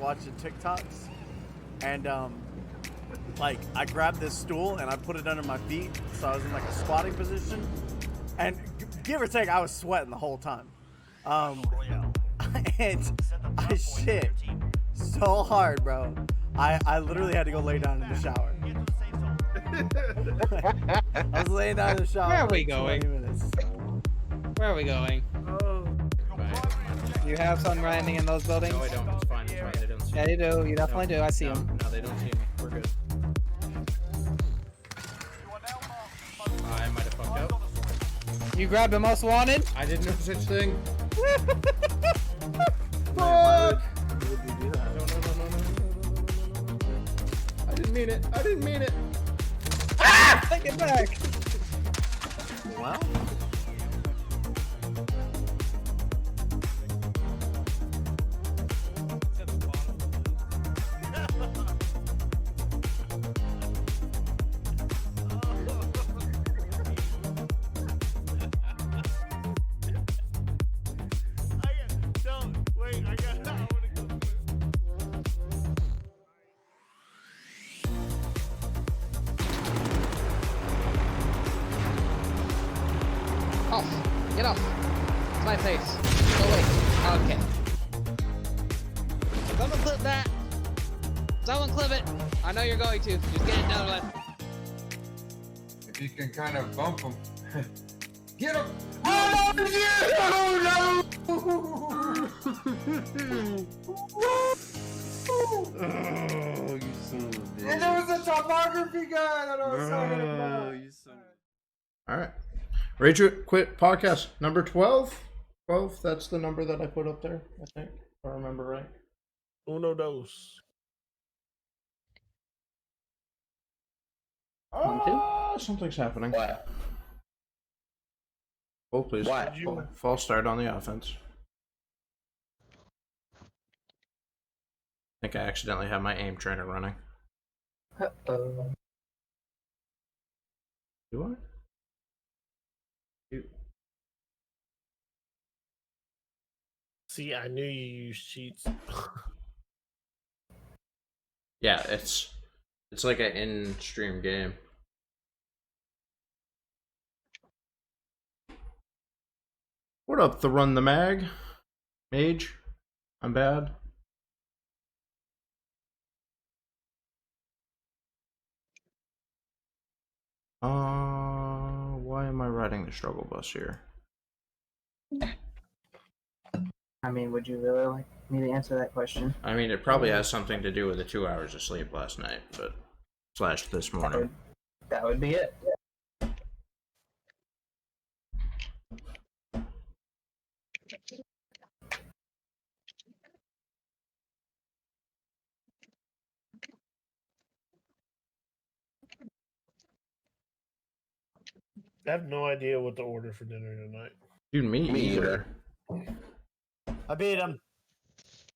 watching TikToks, and like I grabbed this stool and I put it under my feet, so I was in like a squatting position, and give or take, I was sweating the whole time. And I shit so hard, bro. I literally had to go lay down in the shower. I was laying down in the shower. Where are we for going? 20 minutes. Where are we going? You have sun grinding in those buildings? No, I don't. It's fine. It's fine. They don't see Yeah, me. you do. You definitely do. I see No, them. no, they don't see me. We're good. I might have fucked up. You grabbed the most wanted? I didn't know such thing. Why would you do that? No. I didn't mean it. I didn't mean it. Take it back. Well, Off. Get off. It's my face. Go away. Okay. Someone clip that. Someone clip it. I know you're going to. Just get it done with. If you can kind of bump him. Get him! Oh, no! oh, you son of a bitch. And there was a topography guy that I was talking about. You son of a... All right. Rage Quit podcast number 12. 12, that's the number that I put up there, I think, if I remember right. Uno dos. Something's happening. What? Oh, please. What? False start on the offense. I think I accidentally have my aim trainer running. Uh-oh. Do I? See, I knew you used cheats. Yeah, it's like an in-stream game. What up, the Run the Mag? Mage? I'm bad. Why am I riding the struggle bus here? I mean, would you really like me to answer that question? I mean, it probably has something to do with the 2 hours of sleep last night, but slash this morning. That would be it. I have no idea what to order for dinner tonight. Dude, me either. I beat him.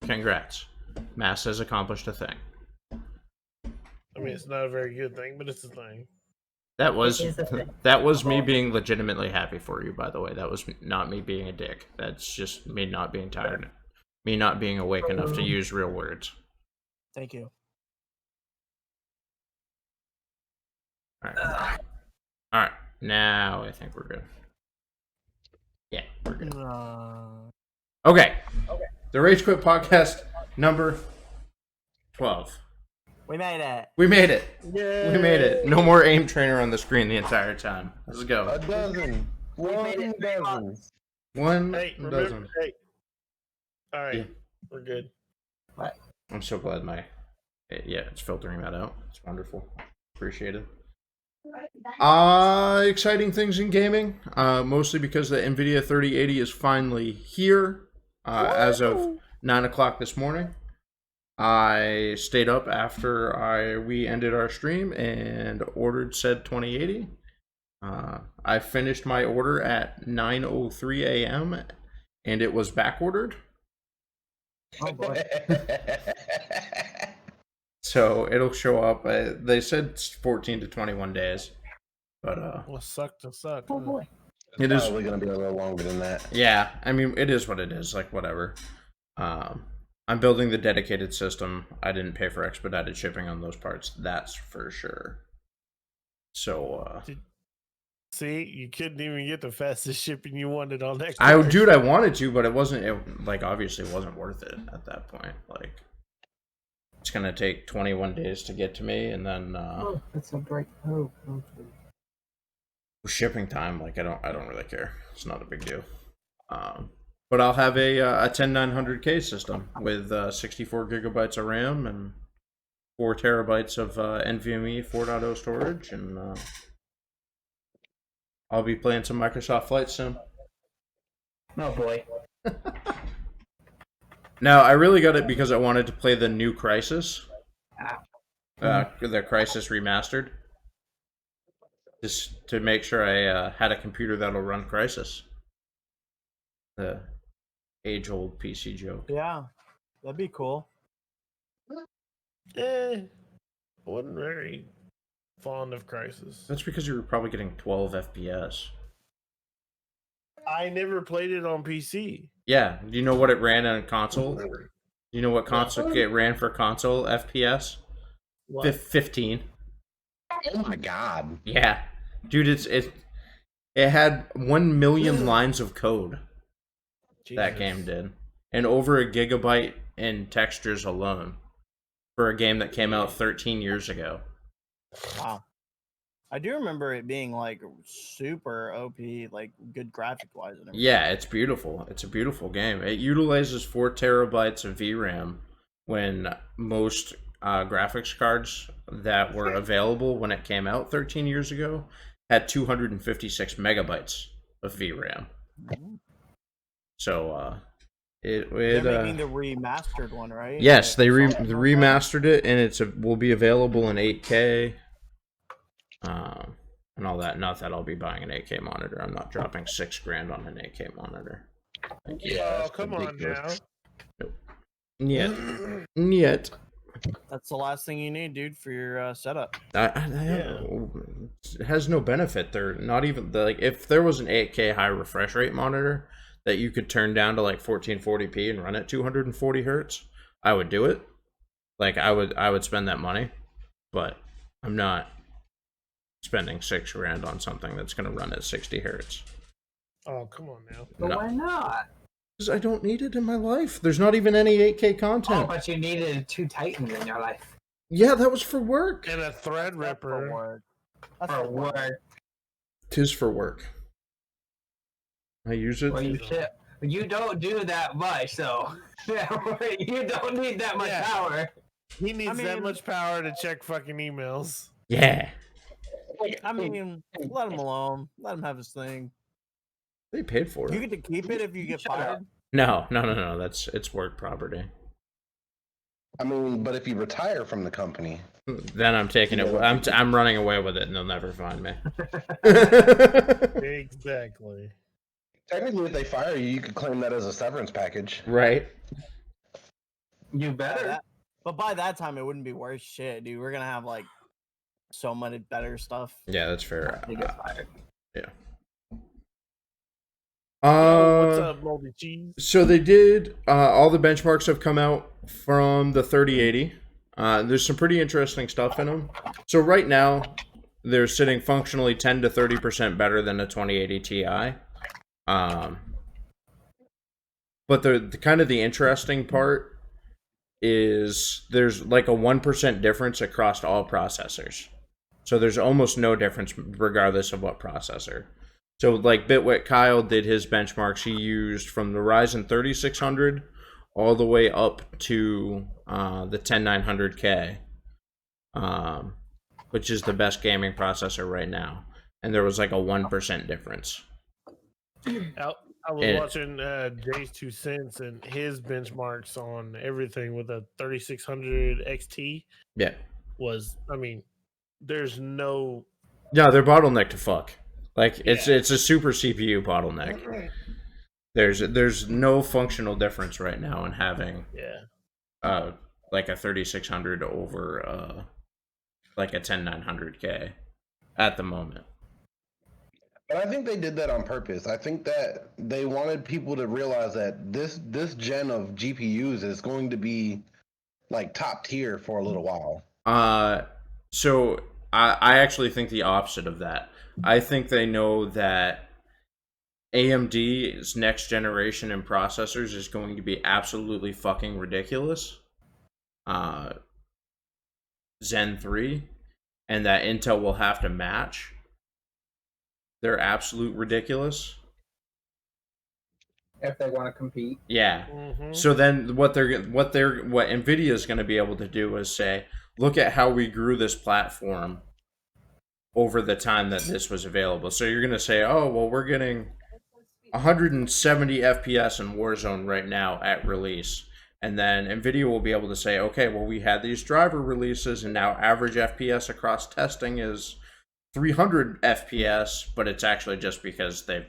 Congrats. Mass has accomplished a thing. I mean, it's not a very good thing, but it's a thing. That was It is a thing. that was me being legitimately happy for you, by the way. That was not me being a dick. That's just me not being tired. Me not being awake enough to use real words. Thank you. Alright. Alright. Now I think we're good. Yeah, we're good. Okay. The Rage Quit podcast number 12. We made it. We made it. Yay! We made it. No more aim trainer on the screen the entire time. Let's go. A dozen. made it 3 dozen. months. One Hey, remember? dozen. Hey. All right, Yeah. we're good. I'm so glad it's filtering that out. It's wonderful. Appreciate it. Exciting things in gaming. Mostly because the NVIDIA 3080 is finally here. As of 9 o'clock this morning. I stayed up after we ended our stream and ordered said 2080. I finished my order at 9:03 a.m. and it was back ordered. Oh boy. So it'll show up. They said it's 14 to 21 days, but Well, suck to suck. Oh boy. it is. Probably gonna be a little longer than that. Yeah, I mean it is what it is. Like whatever. I'm building the dedicated system. I didn't pay for expedited shipping on those parts. That's for sure. So, See, you couldn't even get the fastest shipping you wanted on that. I card. I wanted to, but it wasn't. Like, obviously, it wasn't worth it at that point. Like, it's gonna take 21 days to get to me, and then Oh, that's a break. Oh, okay. shipping time. Like, I don't really care. It's not a big deal. But I'll have a 10900K system with 64 gigabytes of RAM and 4 terabytes of NVMe 4.0 storage, and I'll be playing some Microsoft Flight Sim. Oh boy. Now, I really got it because I wanted to play the new Crysis. Ah. The Crysis Remastered. Just to make sure I had a computer that'll run Crysis. The age-old PC joke. Yeah, that'd be cool. I wasn't very fond of Crisis. That's because you were probably getting 12 FPS. I never played it on PC. Yeah, do you know what it ran on console? You know what console it ran for console FPS? What? 15. Oh my god. Yeah, dude, it had 1 million lines of code. That Jesus. game did, and over a gigabyte in textures alone for a game that came out 13 years ago. Wow. I do remember it being like super OP, like good graphic wise and everything. Yeah, it's beautiful. It's a beautiful game. It utilizes 4 terabytes of VRAM when most graphics cards that were available when it came out 13 years ago had 256 megabytes of VRAM. So They're making the remastered one, right? yes, they Something like that? remastered it, and will be available in 8K. And all that. Not that I'll be buying an 8K monitor. I'm not dropping $6,000 on an 8K monitor. Yeah, Oh, come on now. Yet. That's the last thing you need, dude, for your setup. It has no benefit. They're not even like if there was an 8K high refresh rate monitor that you could turn down to like 1440p and run at 240 hertz, I would do it. Like I would spend that money, but I'm not spending $6,000 on something that's going to run at 60 hertz. Oh, come on now. But No. why not? Because I don't need it in my life. There's not even any 8K Oh, content. but you needed 2 Titans in your life. Yeah, that was for work. And a That's for Threadripper. work. That's For for work. work. Tis for work. I use it. Well, you don't do that much, so you don't need that much Yeah. power. He needs that mean- much power to check fucking emails. Yeah. I mean, let him alone. Let him have his thing. They paid for You it. get to keep it if you get Shut up. fired. No. It's work property. I mean, but if you retire from the company, Then I'm taking it. I'm running away with it, and they'll never find me. Exactly. technically, if they fire you, you could claim that as a severance package. Right. You better. But by that time, it wouldn't be worth shit, dude. We're gonna have like so much better stuff. Yeah, that's fair. You get fired. What's up, Moldy Cheese? So they did. All the benchmarks have come out from the 3080. There's some pretty interesting stuff in them. So right now, they're sitting functionally 10 to 30% better than a 2080 Ti. But the kind of the interesting part is there's like a 1% difference across all processors. So there's almost no difference regardless of what processor. So like Bitwit Kyle did his benchmarks. He used from the Ryzen 3600 all the way up to the 10900K, which is the best gaming processor right now. And there was like a 1% difference. I was And- watching Jay's 2 cents and his benchmarks on everything with a 3600 XT Yeah. was, I mean, there's no. Yeah, they're bottlenecked to fuck. Like it's a super CPU bottleneck. There's no functional difference right now in having Yeah. like a 3600 over like a 10900K at the moment. But I think they did that on purpose. I think that they wanted people to realize that this gen of GPUs is going to be like top tier for a little while. So I actually think the opposite of that. I think they know that AMD's next generation in processors is going to be absolutely fucking ridiculous. Zen 3, and that Intel will have to match. They're absolute ridiculous. If they want to compete. Yeah. Mhm. So then what Nvidia is going to be able to do is say, look at how we grew this platform over the time that this was available. So you're going to say, oh, well, we're getting 170 FPS in Warzone right now at release. And then Nvidia will be able to say, okay, well, we had these driver releases, and now average FPS across testing is 300 FPS, but it's actually just because they've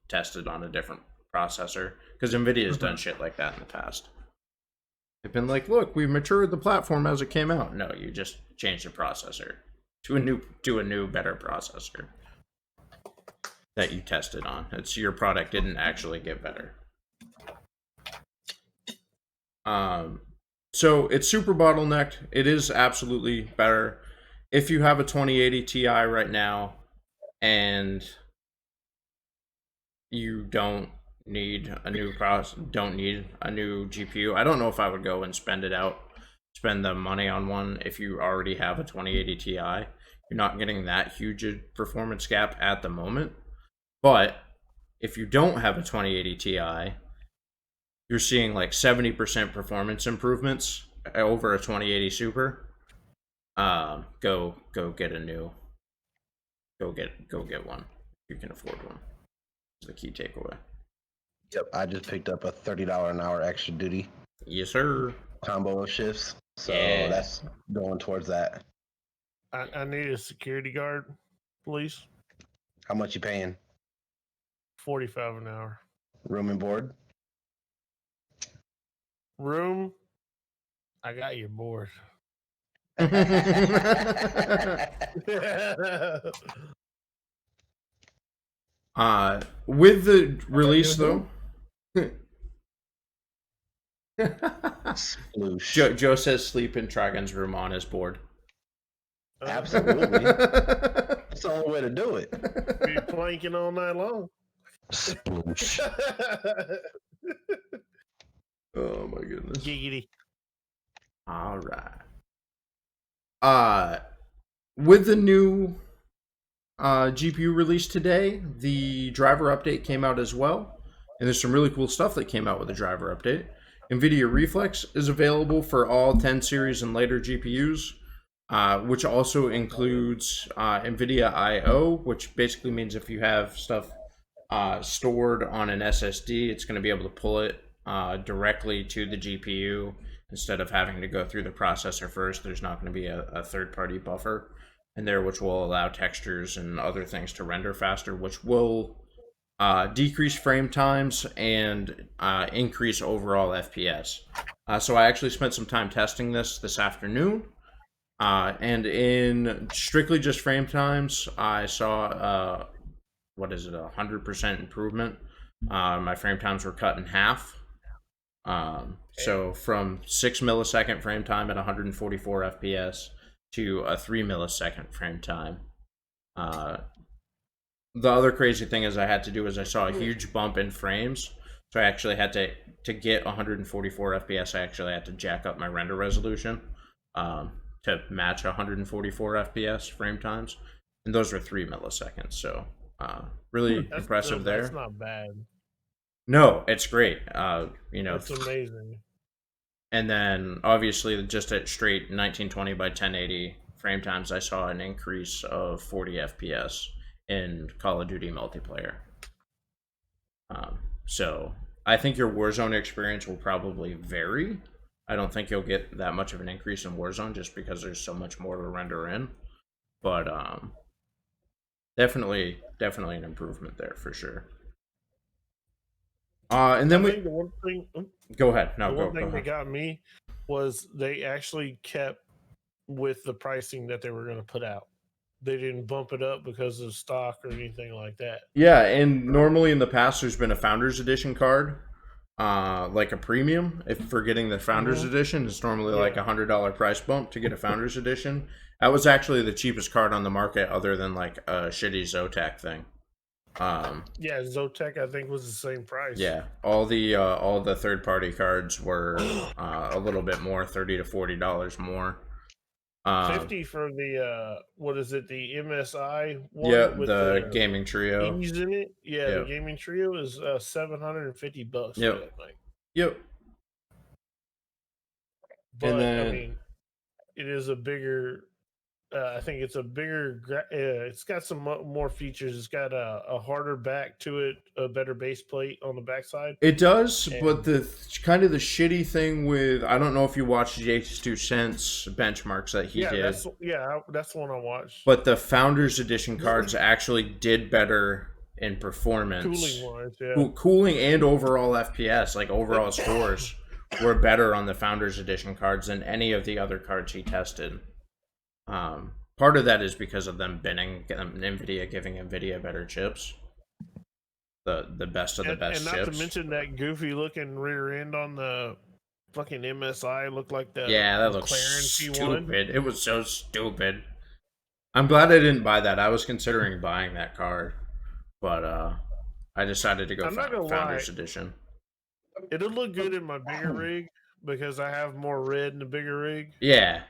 tested on a different processor. Because Nvidia has done shit like that in the past. They've been like, look, we matured the platform as it came out. No, you just changed the processor to a new, better processor that you tested on. It's your product didn't actually get better. So it's super bottlenecked. It is absolutely better. If you have a 2080 Ti right now and you don't need a new GPU, I don't know if I would go and spend the money on one if you already have a 2080 Ti. You're not getting that huge a performance gap at the moment. But if you don't have a 2080 Ti, you're seeing like 70% performance improvements over a 2080 Super. Go get one. You can afford one. That's the key takeaway. Yep, I just picked up a $30 an hour extra duty Yes, sir. combo of shifts, so Yeah. that's going towards that. I need a security guard, please. How much you paying? 45 an hour. Room and board? Room. I got your board. With the release though, Sploosh. Joe says sleep in Trigon's room on his board. Absolutely. That's the only way to do it. Be planking all night long. Sploosh. Oh my goodness. Giggity. All right. With the new GPU release today, the driver update came out as well. And there's some really cool stuff that came out with the driver update. NVIDIA Reflex is available for all 10 series and later GPUs, which also includes NVIDIA I/O, which basically means if you have stuff stored on an SSD, it's going to be able to pull it directly to the GPU instead of having to go through the processor first. There's not going to be a third-party buffer in there, which will allow textures and other things to render faster, which will decrease frame times and increase overall FPS. So I actually spent some time testing this afternoon, and in strictly just frame times, I saw 100% improvement. My frame times were cut in half. So from 6 millisecond frame time at 144 FPS to a 3 millisecond frame time. The other crazy thing is I saw a huge bump in frames. So I actually had to get 144 FPS, I actually had to jack up my render resolution to match 144 FPS frame times. And those were 3 milliseconds. So really impressive there. That's not bad. No, it's great. It's amazing. And then obviously just at straight 1920 by 1080 frame times, I saw an increase of 40 FPS in Call of Duty multiplayer. So I think your Warzone experience will probably vary. I don't think you'll get that much of an increase in Warzone just because there's so much more to render in. But definitely an improvement there for sure. And then I think the one thing. Go ahead. No, the go one thing ahead. that got me was they actually kept with the pricing that they were going to put out. they didn't bump it up because of stock or anything like that. Yeah, and normally in the past, there's been a Founders Edition card, like a premium. If for getting the Founders Edition, it's normally like $100 price bump to get a Founders Edition. That was actually the cheapest card on the market, other than like a shitty Zotac thing. Yeah, Zotac I think was the same price. Yeah, all the third party cards were a little bit more, $30 to $40 more. 50 for the what is it, the MSI one? Yeah, with the gaming trio. Ease in it. Yeah, Yep. the gaming trio is $750. Yep. For that thing. Yep. But then- I mean, it is a bigger. I think it's a bigger. It's got some more features. It's got a harder back to it, a better base plate on the backside. It does, And- but the kind of the shitty thing with, I don't know if you watched Jake's 2 cents benchmarks that he did, that's the one I watched. but the Founders Edition cards actually did better in performance. Cooling wise, yeah. Cooling and overall FPS, like overall scores, were better on the Founders Edition cards than any of the other cards he tested. Part of that is because of them binning NVIDIA, giving NVIDIA better chips. The best of the best and not chips. to mention that goofy looking rear end on the fucking MSI looked like the That looks McLaren P1. stupid. It was so stupid. I'm glad I didn't buy that. I was considering buying that card, but I decided to go I'm not gonna Founders lie. Edition. It'll look good in my bigger rig because I have more red in the bigger rig. Yeah.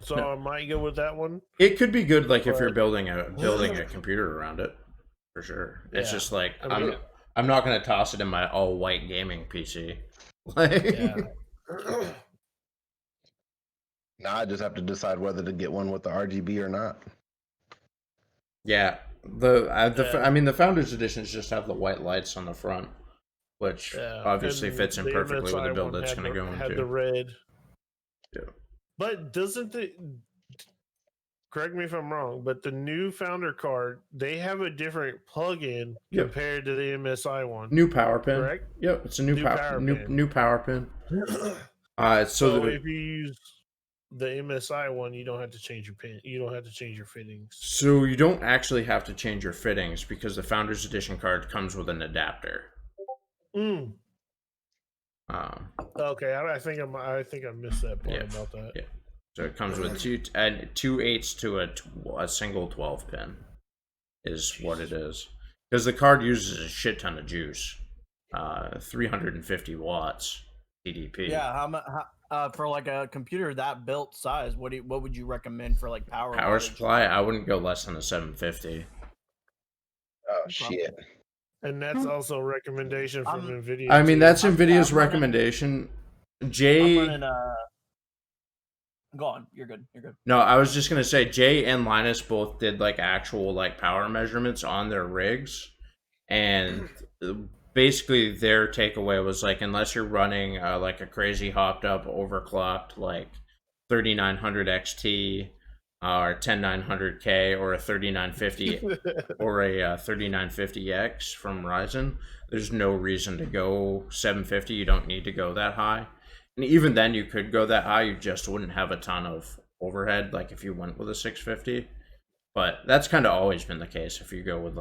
So No, I might go with that one. it could be good, like if you're But- building a computer around it, for sure. It's Yeah. just like I mean- I'm not gonna toss it in my all white gaming PC. Like, Yeah. Now I just have to decide whether to get one with the RGB or not. yeah. I mean, the Founders Editions just have the white lights on the front, which Yeah, obviously and fits in the perfectly with the MSI build one it's had going to the- go had the into. red. Yeah. But doesn't the, correct me if I'm wrong, but the new Founder card, they have a different plug-in Yep. compared to the MSI one. New power pin. Correct? Yep, it's a new New power power new pin. new power pin. So So the- if you use the MSI one, you don't have to change your pin. You don't have to change your fittings. so you don't actually have to change your fittings because the Founders Edition card comes with an adapter. Mm. Um, Okay, I think I missed that part Yeah. about that. Yeah. So it comes with two 8s to a single 12 pin, is what it is. Because the card uses a shit ton of juice, 350 watts TDP. Yeah, for like a computer that built size, what would you recommend for like power? Power wattage? supply, I wouldn't go less than a 750. Oh shit! And that's also a recommendation from I'm- NVIDIA. I mean, too. that's I'm NVIDIA's running- recommendation. I'm Jay, running, go on. You're good. You're good. no, I was just gonna say Jay and Linus both did like actual like power measurements on their rigs, and basically their takeaway was like, unless you're running like a crazy hopped up overclocked like 3900 XT or 10900K or a 3950 or a 3950X from Ryzen, there's no reason to go 750. You don't need to go that high. And even then, you could go that high. You just wouldn't have a ton of overhead, like if you went with a 650. But that's kind of always been the case. If you go with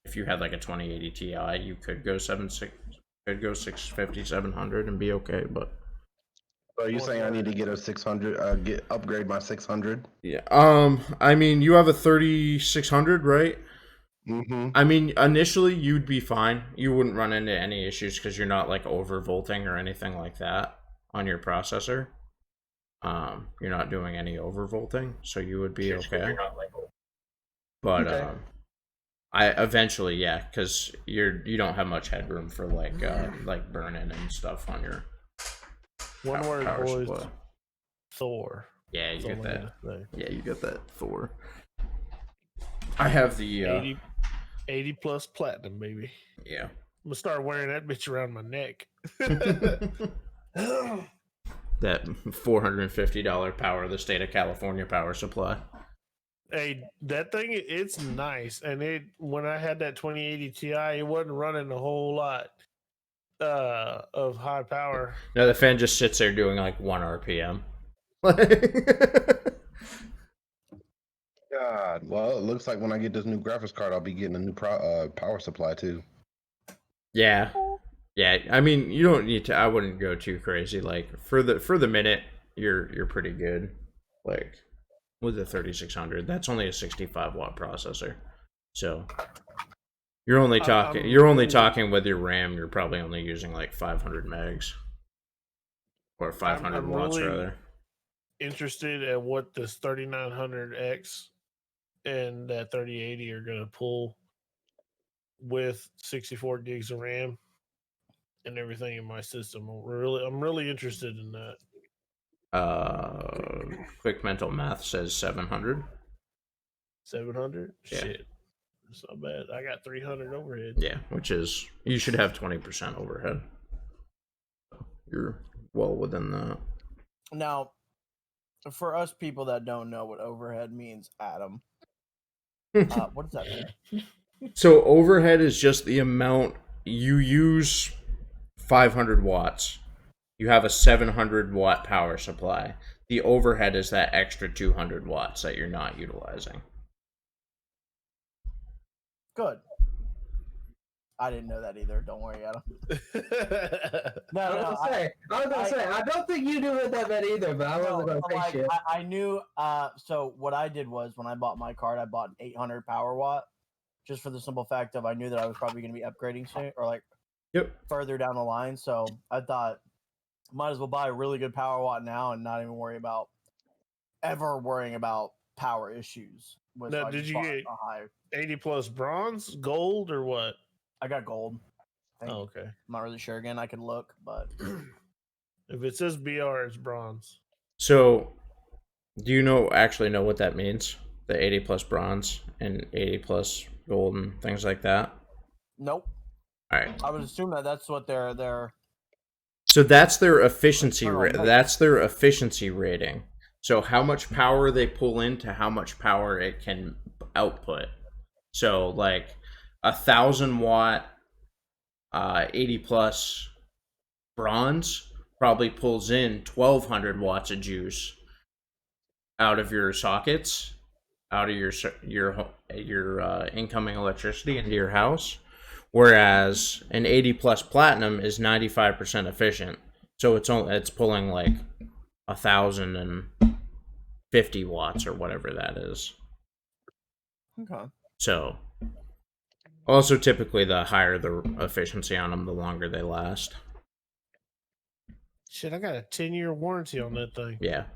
if you had like a 2080 Ti, you could go 650, 700 and be okay. But So are you saying I need to get a 600? Upgrade my 600? yeah, I mean, you have a 3600, right? Mm-hmm. I mean, initially you'd be fine. You wouldn't run into any issues because you're not like overvolting or anything like that on your processor. You're not doing any overvolting, so you would be okay. But Okay. I eventually, yeah, because you don't have much headroom for like burn-in and stuff on your One word, power boys. supply. Thor. Yeah, you That's get all I'm that. gonna say. Yeah, you get that Thor. I have the 80 plus platinum, baby. yeah. I'm gonna start wearing that bitch around my neck. That $450 power of the state of California power supply. Hey, that thing, it's nice. And when I had that 2080 Ti, it wasn't running a whole lot of high power. No, the fan just sits there doing like 1 RPM. God. Well, it looks like when I get this new graphics card, I'll be getting a new power supply too. Yeah. Yeah, I mean, you don't need to. I wouldn't go too crazy. Like for the minute, you're pretty good. Like with the 3600, that's only a 65 watt processor. So you're only talking with your RAM. You're probably only using like 500 megs or 500 I'm watts really rather. interested at what this 3900X and that 3080 are going to pull with 64 gigs of RAM and everything in my system. I'm really interested in that. Quick mental math says 700. 700? Yeah. Shit. That's not bad. I got 300 overhead. Yeah, which is you should have 20% overhead. You're well within that. Now, for us people that don't know what overhead means, Adam, what does that mean? So overhead is just the amount you use 500 watts. You have a 700 watt power supply. The overhead is that extra 200 watts that you're not utilizing. Good. I didn't know that either. Don't worry, Adam. No, I was gonna say, I don't think you knew what that meant either, but I wasn't gonna say like, shit. I knew. So what I did was when I bought my card, I bought an 800 power watt, just for the simple fact of I knew that I was probably going to be upgrading soon, or like further down the line. So I thought, might as well buy a really good power watt now and not even worrying about power issues. Now, did you get 80 plus bronze, gold, or what? I got gold. Oh, okay. I'm not really sure. Again, I could look, but if it says BR, it's bronze. So, do you actually know what that means? The 80 plus bronze and 80 plus gold and things like that? Nope. All right. I would assume that that's what they're. So that's their efficiency. That's their efficiency rating. So how much power they pull into how much power it can output. So like 1,000 watt, 80 plus bronze probably pulls in 1,200 watts of juice out of your sockets, out of your incoming electricity into your house. Whereas an 80 plus platinum is 95% efficient, so it's pulling like 1,050 watts or whatever that is. Okay. So, also typically the higher the efficiency on them, the longer they last. Shit, I got a 10-year warranty on that thing. Yeah,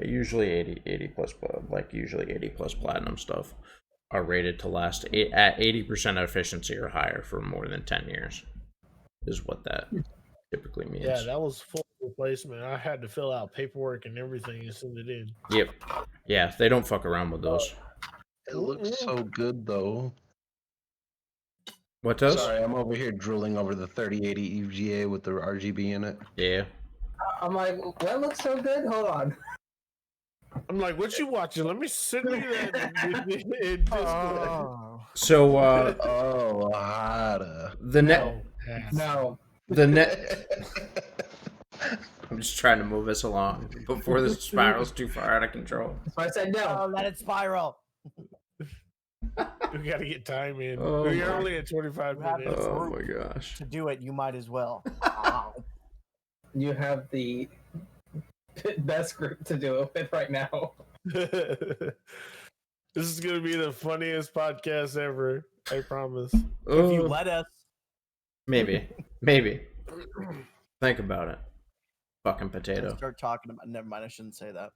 usually 80 plus, like usually 80 plus platinum stuff are rated to last at 80% efficiency or higher for more than 10 years, is what that typically means. Yeah, that was full replacement. I had to fill out paperwork and everything and send it in. Yep. Yeah, they don't fuck around with those. It looks so good though. What does? Sorry, I'm over here drooling over the 3080 EVGA with the RGB in it. Yeah. I'm like, that looks so good. Hold on. I'm like, what you watching? Let me send you that in Discord. So, Hada. the net. No. The net. I'm just trying to move us along before this spirals too far out of control. So I said no. Oh, let it spiral. We gotta get time in. Oh We're my- only at 25 minutes. Oh my gosh. To do it, you might as well. You have the best group to do it with right now. This is gonna be the funniest podcast ever. I promise. If you let us. Maybe. Think about it. Fucking potato. Start talking about. Never mind. I shouldn't say that.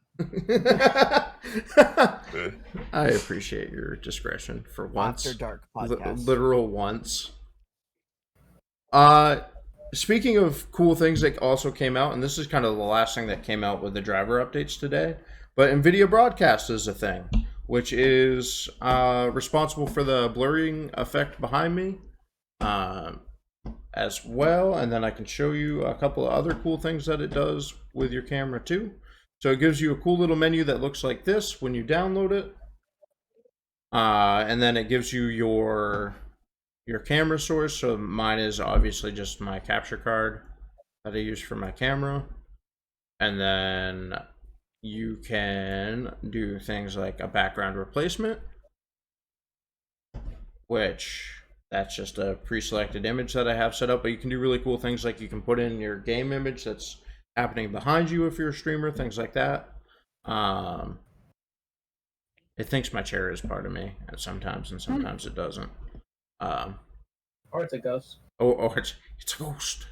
I appreciate your discretion for once. After Dark podcast. Literal once. Speaking of cool things that also came out, and this is kind of the last thing that came out with the driver updates today, but NVIDIA Broadcast is a thing, which is responsible for the blurring effect behind me as well. And then I can show you a couple of other cool things that it does with your camera too. So it gives you a cool little menu that looks like this when you download it. And then it gives you your camera source. So mine is obviously just my capture card that I use for my camera. And then you can do things like a background replacement, which that's just a pre-selected image that I have set up, but you can do really cool things like you can put in your game image that's happening behind you if you're a streamer, things like that. It thinks my chair is part of me sometimes, and sometimes it doesn't. Or it's a ghost. Or it's a ghost.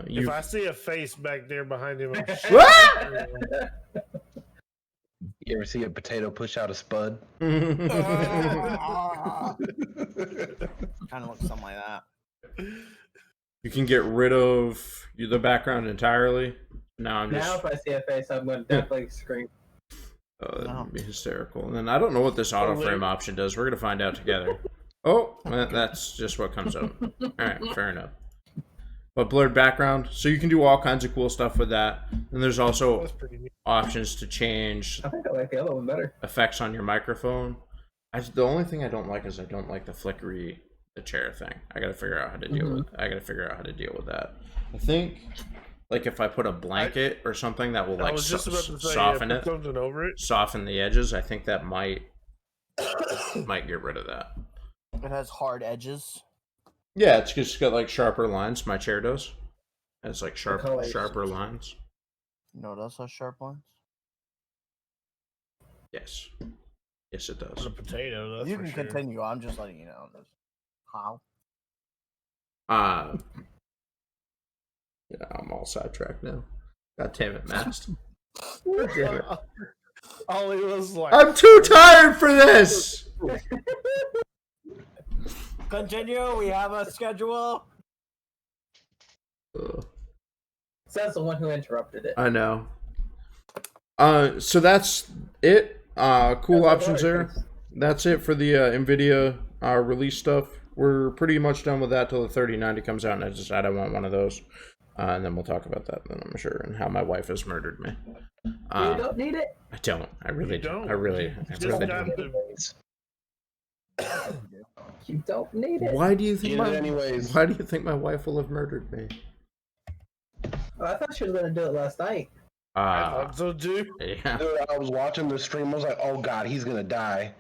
If I see a face back there behind him, I'm You ever see a potato push out a spud? Kind of looks something like that. You can get rid of the background entirely. Now if I see a face, I'm going to definitely scream. That would be hysterical. And then I don't know what this auto frame option does. We're going to find out together. Oh, that's just what comes up. All right, fair enough. But blurred background, so you can do all kinds of cool stuff with that. And there's also options to change. I think I like the other one better. Effects on your microphone. The only thing I don't like is I don't like the flickery, the chair thing. I got to figure out how to deal with. I got to figure out how to deal with that. I think, like if I put a blanket or something that will like soften it, over it, soften the edges. I think that might get rid of that. It has hard edges. Yeah, it's just got like sharper lines. My chair does. It's like sharper lines. No, it does have sharp lines. Yes, it does. A potato. That's You for can sure. continue. I'm just letting you know. How? Yeah, I'm all sidetracked now. God damn it, Mast. God damn it. Ollie was like, I'm too tired for this. Continue. We have a schedule. Says the one who interrupted it. I know. So that's it. Cool options there. That's it for the NVIDIA release stuff. We're pretty much done with that till the 3090 comes out, and I decide I want one of those. And then we'll talk about that then, I'm sure, and how my wife has murdered me. You don't need it. I don't. I really don't. I really don't. You don't need it. Why do you think anyways. Why do you think my wife will have murdered me? Oh, I thought she was gonna do it last night. I thought so too. Yeah. Dude, I was watching the stream. I was like, oh god, he's gonna die.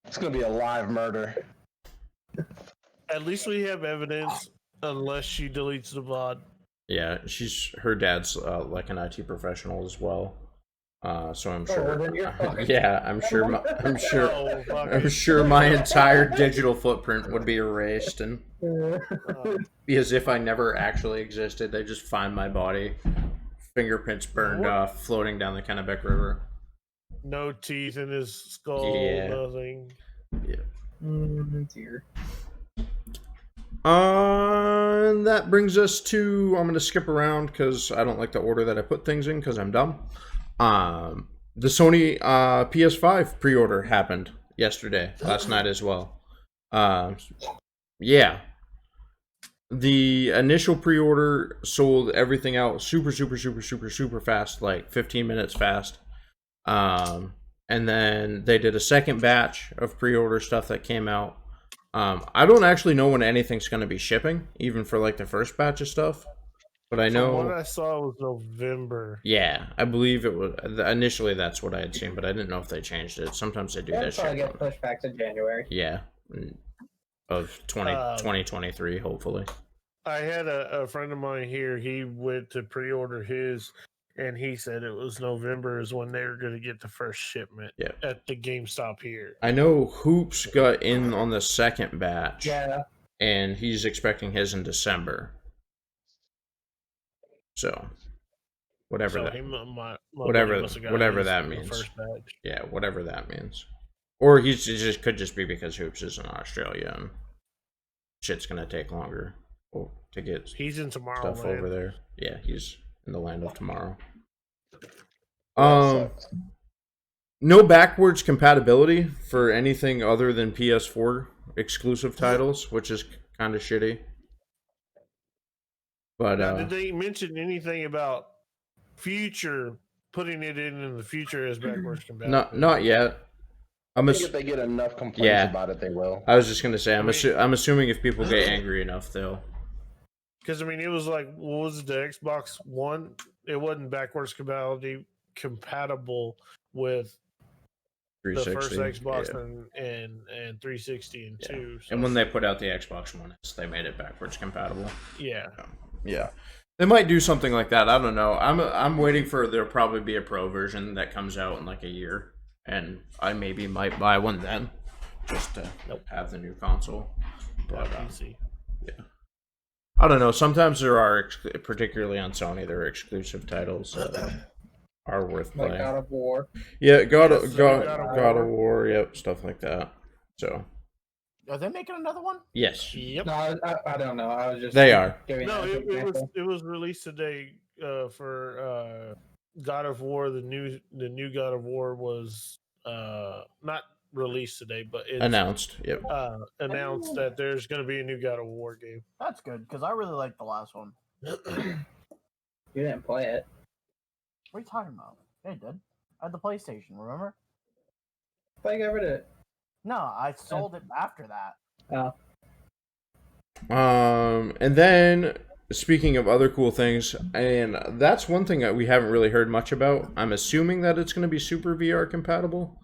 It's gonna be a live murder. At least we have evidence, unless she deletes the VOD. Yeah, her dad's like an IT professional as well. So I'm sure. Well, then you're fucked. Yeah, I'm sure my entire digital footprint would be erased and be as if I never actually existed. They just find my body, fingerprints burned off, floating down the Kennebec River. No teeth in his skull. Yeah. Nothing. Yeah. Dear. That brings us to, I'm going to skip around because I don't like the order that I put things in because I'm dumb. The Sony PS5 pre-order happened last night as well. Yeah. The initial pre-order sold everything out super fast, like 15 minutes fast. And then they did a second batch of pre-order stuff that came out. I don't actually know when anything's going to be shipping, even for like the first batch of stuff. But I know what I saw was November. Yeah, I believe it was initially. That's what I had seen, but I didn't know if they changed it. Sometimes they do that shit. Probably get pushed back to January. Yeah, of 2023, hopefully. I had a friend of mine here. He went to pre-order his, and he said it was November is when they were going to get the first shipment. Yeah. At the GameStop here. I know Hoops got in on the second batch. Yeah. And he's expecting his in December. So, whatever that means. Yeah, whatever that means. Or could just be because Hoops is in Australia and shit's gonna take longer to get he's in Tomorrowland. Stuff over there. Yeah, he's in the land of tomorrow. No backwards compatibility for anything other than PS4 exclusive titles, which is kind of shitty. But did they mention anything about future putting it in the future as backwards compatible? Not yet. If they get enough complaints about it, they will. I was just gonna say, I'm assuming if people get angry enough, they'll. Because I mean, it was like, what was it, the Xbox One? It wasn't backwards compatibility compatible with the first 360. Xbox Yeah. and 360 and Yeah. 2. So, And when they put out the Xbox One S, they made it backwards compatible. yeah. Yeah. They might do something like that. I don't know. I'm waiting for there'll probably be a pro version that comes out in like a year, and I maybe might buy one then, just to have the new console. But PC. yeah, I don't know. Sometimes there are, particularly on Sony, there are exclusive titles that are worth Like playing. God of War. Yeah, God Yes, of God of War. Yep, stuff like that. So Are they making another one? yes, Yep. No, I don't know. I was just. they are. Giving No, that as an example. it was released today for God of War. The new God of War was not released today, but it's Announced. Yep. announced that there's going to be a new God of War game. That's good because I really like the last one. You didn't play it. What are you talking about? Yeah, I did. I had the PlayStation. Remember? I think I ever did. No, I sold it after that. Oh. And then speaking of other cool things, and that's one thing that we haven't really heard much about. I'm assuming that it's going to be super VR compatible,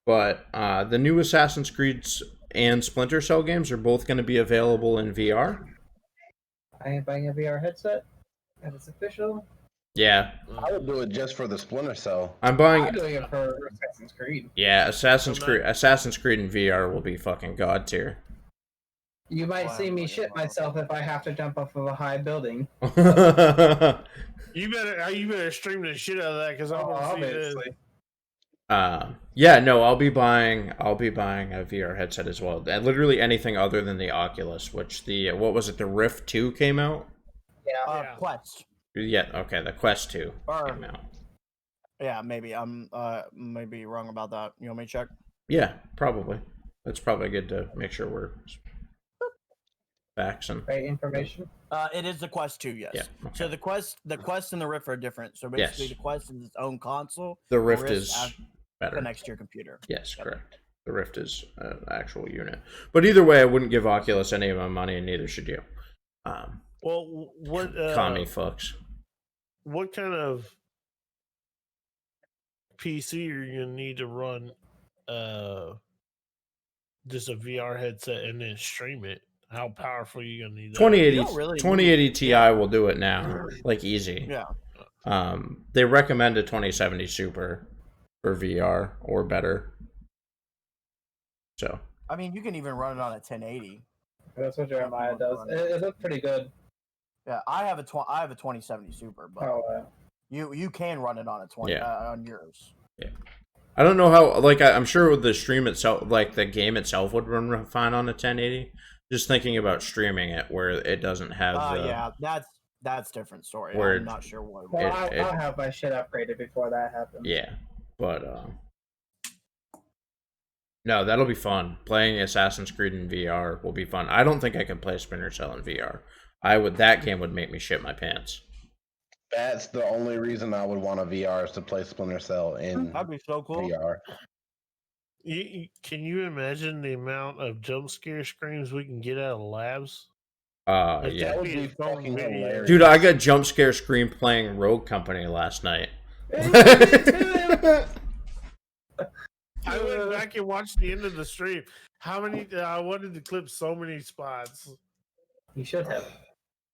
but the new Assassin's Creed and Splinter Cell games are both going to be available in VR. I am buying a VR headset. And it's official. Yeah, I would do it just for the Splinter Cell. I'm buying. I'm doing it for Assassin's Creed. Yeah, Assassin's Creed in VR will be fucking god tier. You might see me shit myself if I have to jump off of a high building. You better stream the shit out of that because I want to see this. Yeah, no, I'll be buying a VR headset as well. And literally anything other than the Oculus, which the what was it? The Rift 2 came out. Yeah. Quest. Yeah, okay, the Quest 2 came out. Yeah, maybe I'm maybe wrong about that. You want me to check? Yeah, probably. That's probably good to make sure we're facts and Right information. It is the Quest 2, yes. Yeah, okay. So the Quest and the Rift are different. So basically, Yes. the Quest is its own console. the Rift is better. Connects to your computer. Yes, correct. The Rift is an actual unit. But either way, I wouldn't give Oculus any of my money, and neither should you. Well, what Commie fucks. what kind of PC are you gonna need to run just a VR headset and then stream it? How powerful are you gonna need that? 2080 Ti will do it now, like easy. Yeah. They recommend a 2070 Super for VR or better. So. I mean, you can even run it on a 1080. That's what Jeremiah does. It looks pretty good. Yeah, I have a 2070 Super, but you can run it on a 20 on yours. Yeah. I don't know how. Like, I'm sure the stream itself, like the game itself, would run fine on a 1080. Just thinking about streaming it where it doesn't have. Yeah, that's different story. Where I'm not sure what. Well, I'll have my shit upgraded before that happens. Yeah, but no, that'll be fun. Playing Assassin's Creed in VR will be fun. I don't think I can play Splinter Cell in VR. That game would make me shit my pants. That's the only reason I would want a VR is to play Splinter Cell in That'd be so cool. VR. Can you imagine the amount of jump scare screams we can get out of labs? Yeah. That would be fucking hilarious. Dude, I got jump scare scream playing Rogue Company last night. I went back and watched the end of the stream. How many? I wanted to clip so many spots. You should have.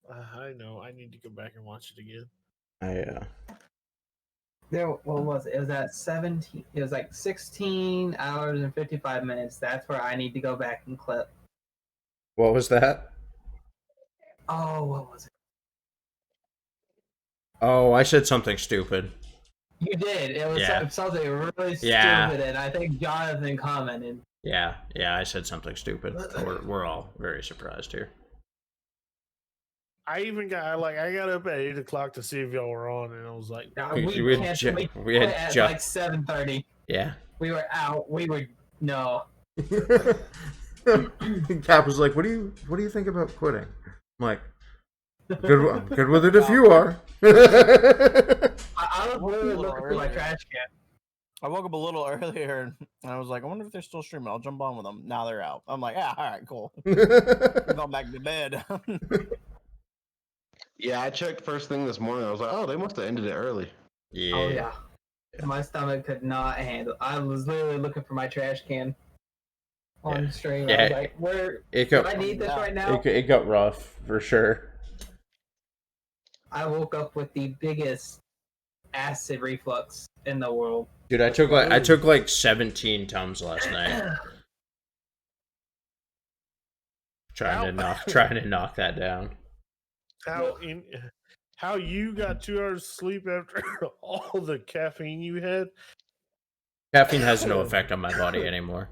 I know. I need to go back and watch it again. There, what was it? It was at 17. It was like 16 hours and 55 minutes. That's where I need to go back and clip. What was that? Oh, what was it? Oh, I said something stupid. You did. It was something really stupid, and I think Jonathan commented. Yeah, I said something stupid. We're all very surprised here. I even got I got up at 8 o'clock to see if y'all were on, and I was like, we had at like 7:30. Yeah. We were out. No. Cap was like, "What do you think about quitting?" I'm like, "Good with it if you are." I was literally looking for my trash can. I woke up a little earlier and I was like, I wonder if they're still streaming. I'll jump on with them. Now they're out. I'm like, yeah, all right, cool. I'm going back to bed. Yeah, I checked first thing this morning. I was like, oh, they must have ended it early. Yeah. Oh yeah. My stomach could not handle. I was literally looking for my trash can on stream. I was like, "Where? Do I need this right now?" It got rough for sure. I woke up with the biggest acid reflux in the world. Dude, I took like 17 Tums last night. trying to knock that down. How you got 2 hours sleep after all the caffeine you had? Caffeine has no effect on my body anymore.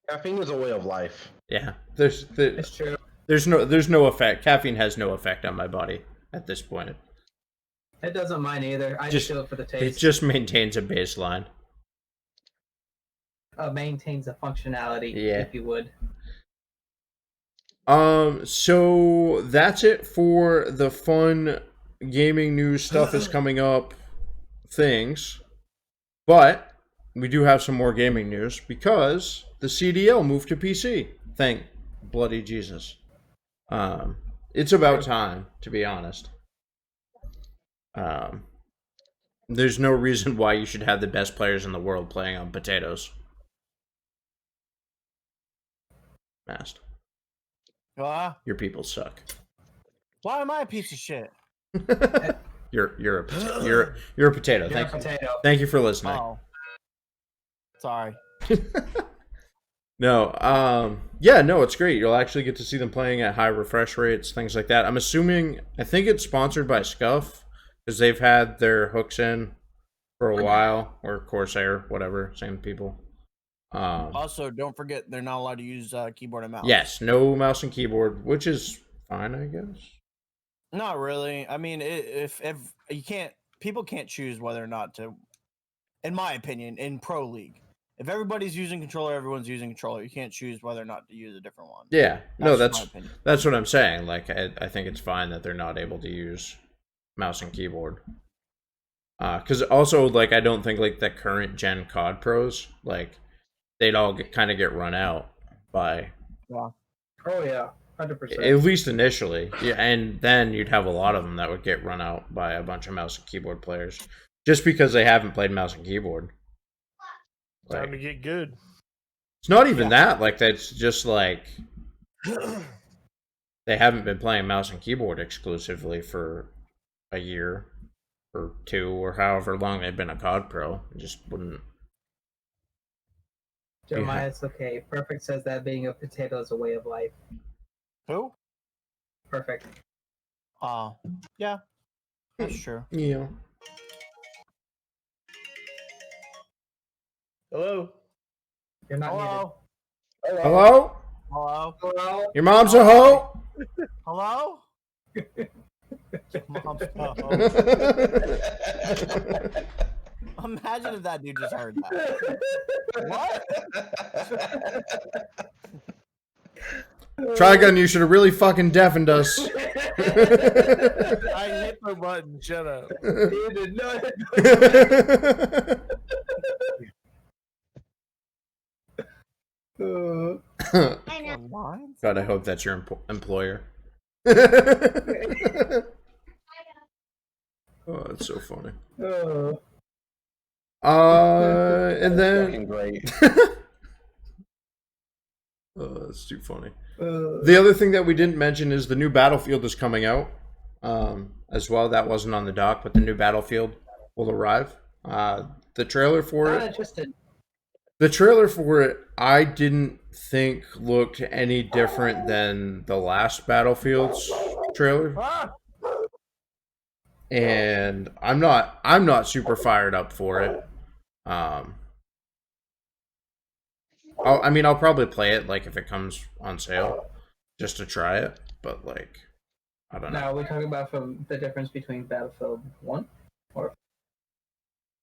Caffeine is a way of life. Yeah, It's true. there's no effect. Caffeine has no effect on my body at this point. It doesn't mind either. I just do it for the It taste. just maintains a baseline. Maintains a functionality, Yeah. if you would. So that's it for the fun gaming news stuff is coming up things. But we do have some more gaming news because the CDL moved to PC. Thank bloody Jesus. It's about time, to be honest. There's no reason why you should have the best players in the world playing on potatoes. Mast. Your people suck. Why am I a piece of shit? You're a potato. You're a potato. Thank you for listening. Oh. Sorry. No, it's great. You'll actually get to see them playing at high refresh rates, things like that. I think it's sponsored by Scuf, because they've had their hooks in for a while, or Corsair, whatever, same people. Also, don't forget they're not allowed to use keyboard and mouse. Yes, no mouse and keyboard, which is fine, I guess. Not really. I mean, if you can't, people can't choose whether or not to. In my opinion, in Pro League, if everybody's using controller, everyone's using controller. You can't choose whether or not to use a different one. Yeah, no, my opinion. that's what I'm saying. Like, I think it's fine that they're not able to use mouse and keyboard. Because also, like, I don't think like the current gen COD pros, like, they'd all kind of get run out by. Yeah. Oh yeah, 100%. At least initially, yeah, and then you'd have a lot of them that would get run out by a bunch of mouse and keyboard players, just because they haven't played mouse and keyboard. Time to get good. It's not even that. Like, that's just like they haven't been playing mouse and keyboard exclusively for a year or two, or however long they've been a COD pro. It just wouldn't. Jeremiah, it's okay. Perfect says that being a potato is a way of life. Who? Perfect. Yeah, that's true. Yeah. Hello. You're not Hello. Hello? Hello. Hello. Your mom's a hoe? Hello. Mom's a hoe. Imagine if that dude just heard that. What? Trigun, you should have really fucking deafened us. I hit the button. Shut up. You did not. God, I hope that's your employer. Oh, that's so funny. And then Fucking great. oh, that's too funny. The other thing that we didn't mention is the new Battlefield is coming out as well. That wasn't on the dock, but the new Battlefield will arrive. The trailer for it. The trailer for it, I didn't think looked any different than the last Battlefield's trailer. And I'm not super fired up for it. I'll probably play it like if it comes on sale, just to try it. But like, I don't know. Now, are we talking about from the difference between Battlefield 1 or?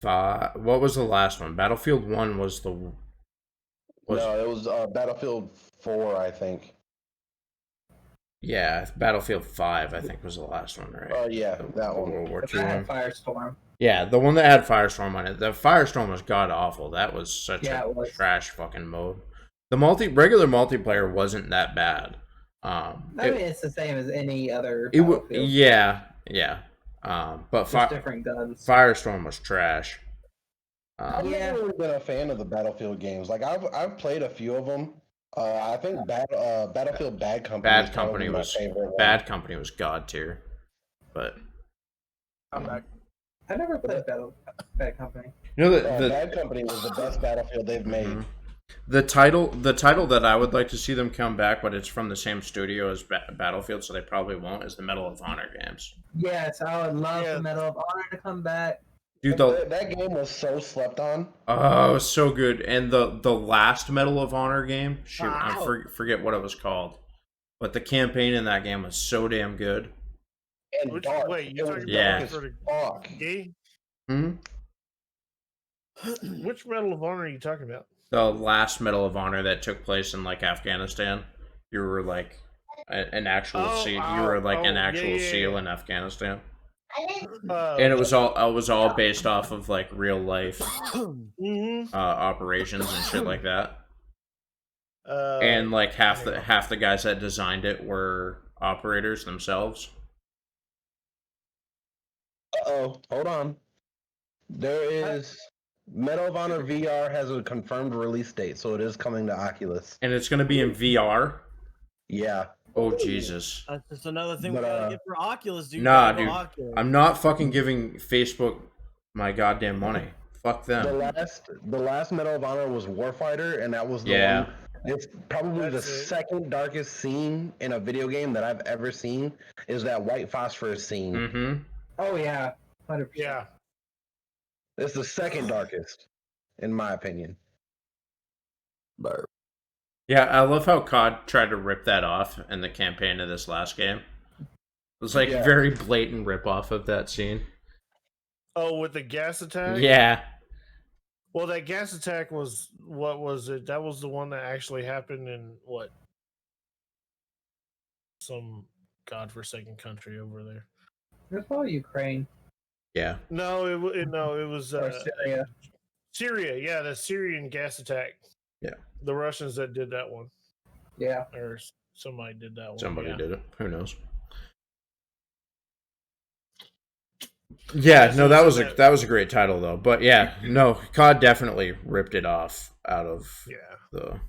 What was the last one? Battlefield 1 was the. No, it was Battlefield 4, I think. Yeah, Battlefield 5, I think, was the last one, right? Oh, yeah, that one. World War II Had one. Firestorm. Yeah, the one that had Firestorm on it. The Firestorm was god awful. That was such a trash fucking mode. The regular multiplayer wasn't that bad. I mean, it's the same as any other. Yeah. But different guns. Firestorm was trash. I've never really been a fan of the Battlefield games. Like I've played a few of them. I think Battlefield Bad Company. Bad Company was god tier, but I'm back. I never played Bad Company. You know the Bad Company was the best Battlefield they've made. The title that I would like to see them come back, but it's from the same studio as Battlefield, so they probably won't, is the Medal of Honor games. Yes, I would love the Medal of Honor to come back. Dude, that game was so slept on. Oh, it was so good. And the last Medal of Honor game, shoot, I forget what it was called, but the campaign in that game was so damn good. And dark. Wait, you talking about for the game? Which Medal of Honor are you talking about? The last Medal of Honor that took place in like Afghanistan. You were like an actual SEAL. You were like an actual SEAL in Afghanistan. And it was all based off of like real life operations and shit like that. And like half the guys that designed it were operators themselves. Uh-oh, hold on. There is Medal of Honor VR has a confirmed release date, so it is coming to Oculus. And it's gonna be in VR? Yeah. Oh Jesus. That's just another thing we gotta get for Oculus, dude. Nah, dude. I'm not fucking giving Facebook my goddamn money. Fuck them. The last Medal of Honor was Warfighter, and that was the one. It's probably the second darkest scene in a video game that I've ever seen. Is that white phosphorus scene? Mm-hmm. Oh yeah, 100%. Yeah. It's the second darkest, in my opinion. Yeah, I love how COD tried to rip that off in the campaign of this last game. It was like very blatant rip off of that scene. Oh, with the gas attack? Yeah. Well, that gas attack was, what was it? That was the one that actually happened in what? Some godforsaken country over there. It's probably Ukraine. Yeah. No, it was Syria. Syria, yeah, the Syrian gas attack. Yeah. The Russians that did that one. Yeah. Or somebody did that one. Somebody did it. Who knows? Yeah, no, that was a great title though. But yeah, no, COD definitely ripped it off out of the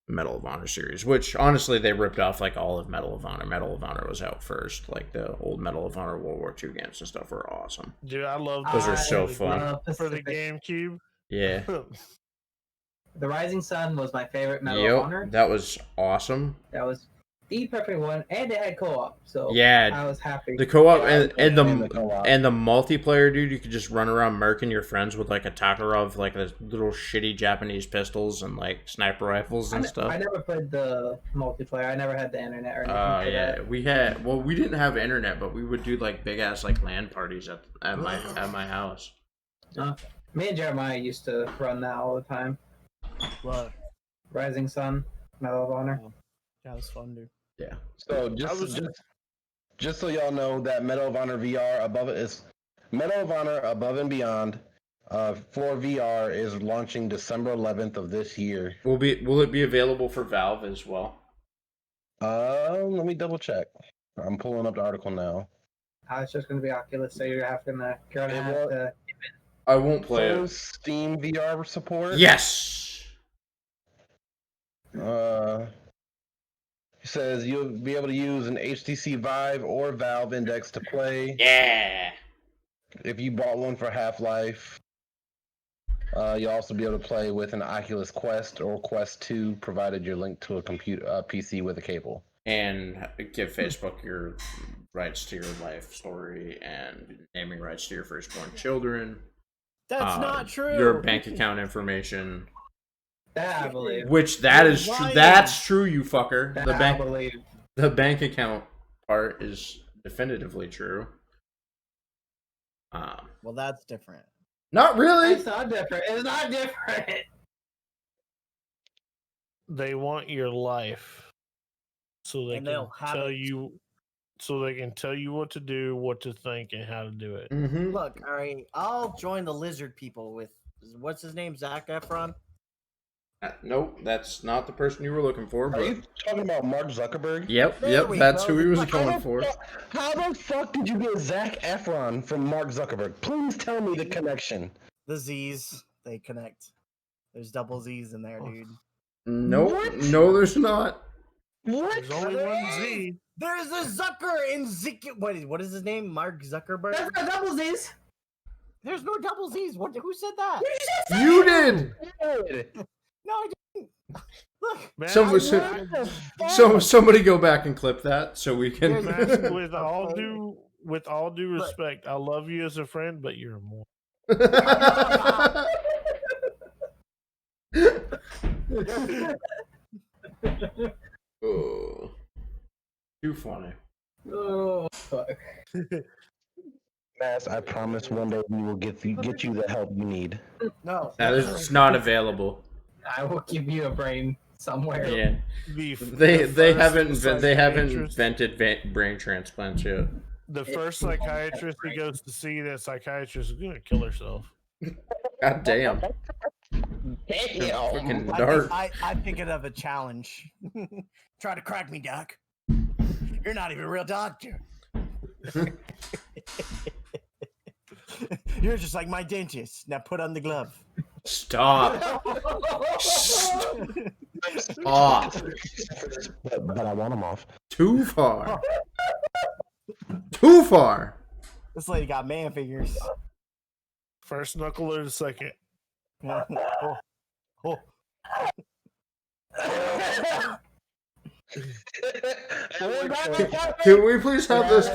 Medal of Honor series, which honestly they ripped off like all of Medal of Honor. Medal of Honor was out first. Like the old Medal of Honor World War II games and stuff were awesome. Dude, I love those. Are so fun for the GameCube. Yeah. The Rising Sun was my favorite Medal of Honor. That was awesome. That was the perfect one, and it had co-op, so yeah, I was happy. The co-op and the multiplayer, dude. You could just run around murking your friends with like a Takarov, like the little shitty Japanese pistols and like sniper rifles and stuff. I never played the multiplayer. I never had the internet or anything. Yeah, we had. Well, we didn't have internet, but we would do like big ass like LAN parties at my house. Me and Jeremiah used to run that all the time. What? Rising Sun, Medal of Honor. Yeah, it was fun, dude. Yeah. So just so y'all know, that Medal of Honor VR above it is Medal of Honor Above and Beyond for VR is launching December 11th of this year. Will it be available for Valve as well? Let me double check. I'm pulling up the article now. It's just going to be Oculus, so you're have to. I won't play it. Steam VR support. Yes. It says you'll be able to use an HTC Vive or Valve Index to play. Yeah. If you bought one for Half-Life, you'll also be able to play with an Oculus Quest or Quest 2, provided you're linked to a PC with a cable. And give Facebook your rights to your life story and naming rights to your firstborn children. That's not true. Your bank account information. That I believe. Which is true. That's true, you fucker. That I believe. The bank account part is definitively true. Well, that's different. Not really. It's not different. It's not different. They want your life, so they can tell you. So they can tell you what to do, what to think, and how to do it. Mm-hmm. Look, all right, I'll join the lizard people with what's his name, Zac Efron. Nope, that's not the person you were looking for. But... Are you talking about Mark Zuckerberg? Yep, that's who he was going for. How the fuck did you get Zac Efron from Mark Zuckerberg? Please tell me the connection. The Z's, they connect. There's double Z's in there, dude. Nope. No, there's not. There's only one Z. There's a Zucker in Zeke. What is his name? Mark Zuckerberg? That's got double Z's. There's no double Z's. Who said that? You did. No, I didn't. Look. Man, Somebody go back and clip that so we can. man, with all due respect, I love you as a friend, but you're a moron. Oh, too funny. Oh fuck. Mass, I promise one day we will get you the help you need. No. It's not available. I will give you a brain somewhere. Yeah, The they haven't psychiatrist- invented brain transplants yet. The first psychiatrist he goes to see, that psychiatrist is gonna kill herself. God damn. Fucking dark. I think it of a challenge. Try to crack me, Doc. You're not even a real doctor. You're just like my dentist. Now put on the glove. Stop. Off. But I want them off. Too far. Too far. This lady got man fingers. First knuckle or the second? Oh. Oh. Can we please have this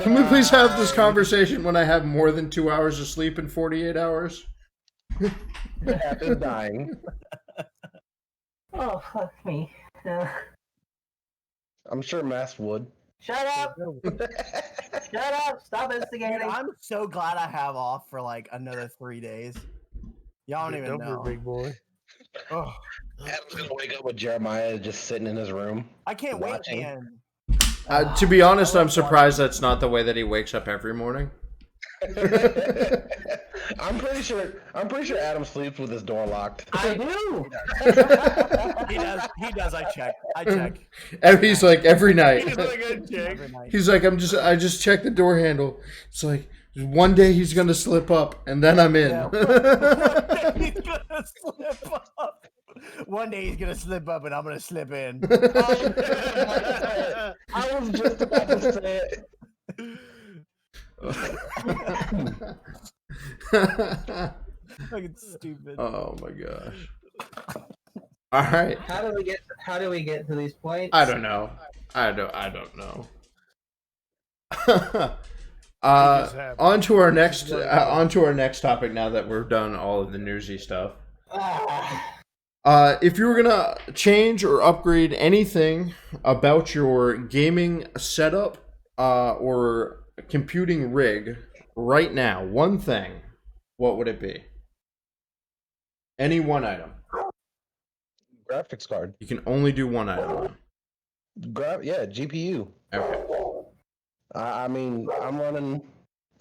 Can we please have this conversation when I have more than 2 hours of sleep in 48 hours? After dying. Oh fuck me. I'm sure Mass would. Shut up! Shut up! Stop Dude, instigating. I'm so glad I have off for like another 3 days. Y'all don't even know. Big boy. Oh, Adam's gonna wake up with Jeremiah just sitting in his room. I can't wait, Watching. man. To be honest, I'm surprised that's not the way that he wakes up every morning. I'm pretty sure Adam sleeps with his door locked. I do. He does. I check. And he's like every night. He's like a chick. Every night. He's like, I just check the door handle. It's like one day he's gonna slip up, and then I'm in. Yeah. He's gonna slip up. One day he's gonna slip up, and I'm gonna slip in. I was just about to say it. Fucking stupid. Oh my gosh. All right. How do we get to these points? I don't know. I don't know. On to our next topic now that we're done all of the newsy stuff. If you were gonna change or upgrade anything about your gaming setup or computing rig right now, one thing, what would it be? Any one item. Graphics card. You can only do one item. GPU. Okay. I mean, I'm running,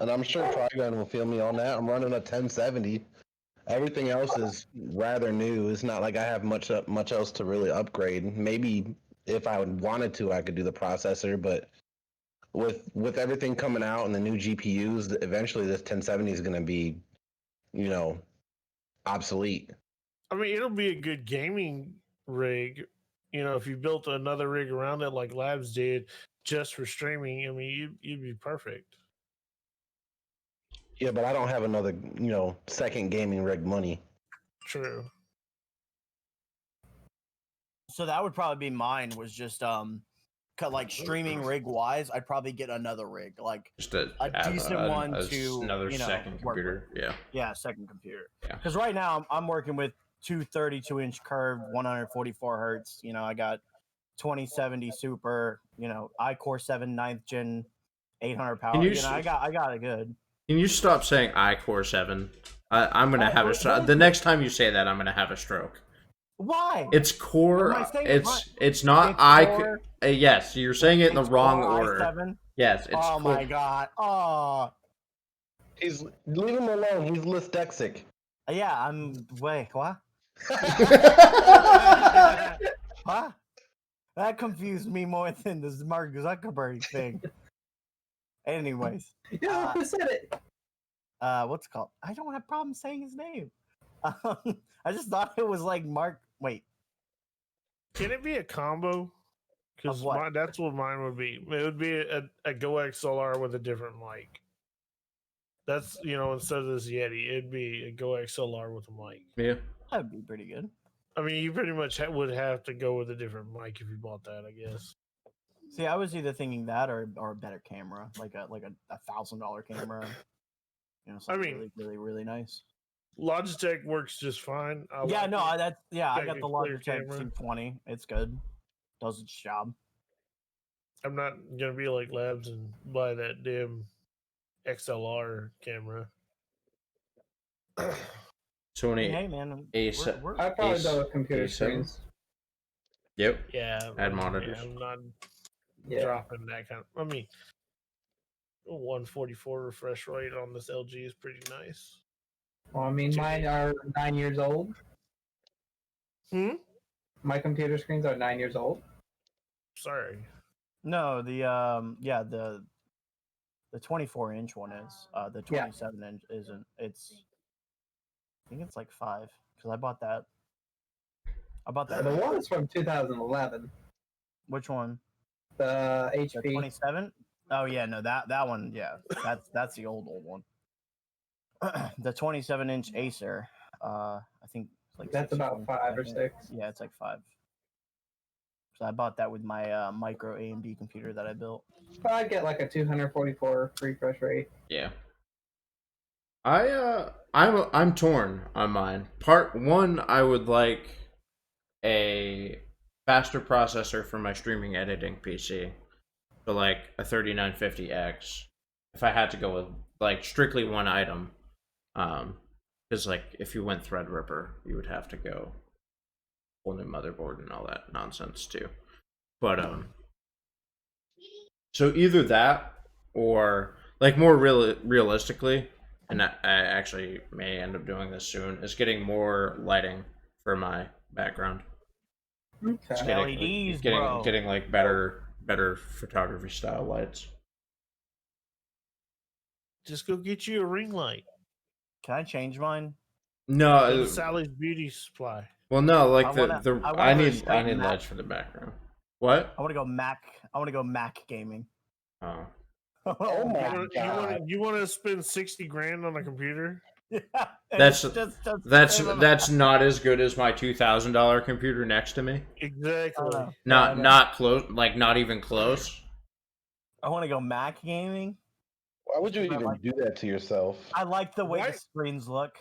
and I'm sure Trigun will feel me on that. I'm running a 1070. Everything else is rather new. It's not like I have much else to really upgrade. Maybe if I wanted to, I could do the processor, but with everything coming out and the new GPUs, eventually this 1070 is going to be, obsolete. I mean, it'll be a good gaming rig. If you built another rig around it like Labs did just for streaming, I mean, you'd be perfect. Yeah, but I don't have another, second gaming rig money. True. So that would probably be mine. Was just like streaming rig wise, I'd probably get another rig, like Just a decent one to another second work computer. with. Yeah. Yeah, second computer. Yeah. Because right now I'm working with two 32-inch curved, 144 hertz. I got 2070 Super. iCore 7 9th gen, 800 power. I got it good. Can you stop saying iCore 7? I'm gonna have a stroke. The next time you say that, I'm gonna have a stroke. Why? It's core. Am I saying It's not it's I. core? Yes, you're saying it in the It's wrong Core order. i7? Yes, it's. Oh core. my god. Oh. Leave him alone. He's dyslexic. Yeah, wait, what? What? That confused me more than the Mark Zuckerberg thing. Anyways. Yeah, who said it? what's it called? I don't have problems saying his name. I just thought it was like Mark. Wait, Can it be a combo? Because what? that's what mine would be. It would be a Go XLR with a different mic. That's, instead of this Yeti, it'd be a Go XLR with a mic. Yeah. That'd be pretty good. I mean, you pretty much would have to go with a different mic if you bought that, I guess. See, I was either thinking that or a better camera, like a $1,000 camera. Something really, really, really nice. Logitech works just fine. I got the Logitech camera. C20. It's good. Does its job. I'm not gonna be like Labs and buy that damn XLR camera. Sony Hey man, A7. I'd probably go with computer A7. screens. Yep. Yeah. Add monitors. I'm not Yeah. dropping that kind of. I mean, 144 refresh rate on this LG is pretty nice. Well, I mean, mine are 9 years old. My computer screens are 9 years old. Sorry. No, the 24-inch one is. The 27-inch isn't. I think it's like 5 because I bought that. The one is from 2011. Which one? The HP. The 27? Oh yeah, no, that one, yeah. That's the old one. The 27-inch Acer. I think it's like That's about 5 or 6. Yeah, it's like 5. So I bought that with my micro AMD computer that I built. But I'd get like a 244 refresh rate. Yeah. I'm torn on mine. Part 1, I would like a faster processor for my streaming editing PC. So like a 3950X. If I had to go with like strictly one item. Because like if you went Threadripper, you would have to go whole new motherboard and all that nonsense too. But so either that or like more realistically, and I actually may end up doing this soon, is getting more lighting for my background. Okay. Getting like better photography style lights. Just go get you a ring light. Can I change mine? No, Sally's Beauty Supply. Well, no, like I need lights for the background. What? I want to go Mac. I want to go Mac gaming. Oh. Oh my god! You want to spend $60,000 on a computer? Yeah, That's not as good as my $2,000 computer next to me. Exactly. Not close. Like not even close. I want to go Mac gaming. Why would you even do that to yourself? I like the way the screens look.